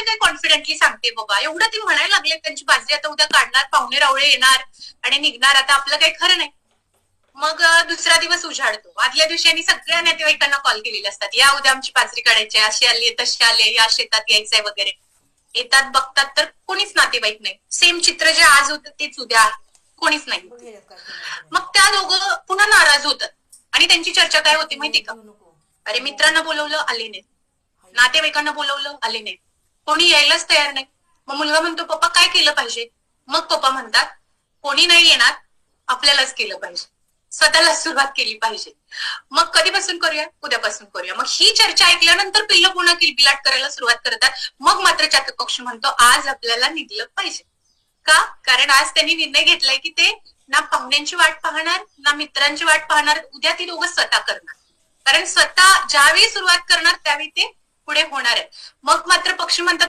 काही कॉन्फिडेंटली सांगते बाबा, एवढं ती म्हणायला लागले त्यांची बाजरी आता उद्या काढणार, पाहुणे रावळे येणार आणि निघणार, आता आपलं काही खरं नाही. मग दुसरा दिवस उजाडतो. आदल्या दिवशी यांनी सगळ्या नातेवाईकांना कॉल केलेले असतात, या उद्या आमची बाजरी काढायची, अशी आली तशी आले, या शेतात यायचंय वगैरे. येतात बघतात तर कोणीच नातेवाईक नाही. सेम चित्र जे आज होतं तेच उद्या कोणीच नाही. मग त्या दोघं पुन्हा नाराज होतात आणि त्यांची चर्चा काय होती माहिती का? अरे मित्रांना बोलवलं आले नाहीत, नातेवाईकांना बोलवलं आले नाहीत, कोणी यायलाच तयार नाही. मग मुलगा म्हणतो पप्पा काय केलं पाहिजे? मग पप्पा म्हणतात कोणी नाही येणार, आपल्यालाच केलं पाहिजे, स्वतःला सुरुवात केली पाहिजे. मग कधीपासून करूया? उद्यापासून करूया. मग ही चर्चा ऐकल्यानंतर पिल्लं पुन्हा किलबिलाट करायला सुरुवात करतात. मग मात्र चातक पक्ष म्हणतो आज आपल्याला निघलं पाहिजे. का? कारण आज त्यांनी निर्णय घेतलाय की ते ना पाहुण्यांची वाट पाहणार ना मित्रांची वाट पाहणार, उद्या ती दोघं स्वतः करणार. कारण स्वतः ज्यावेळी सुरुवात करणार त्यावेळी ते पुढे होणार आहे. मग मात्र पक्षी म्हणतात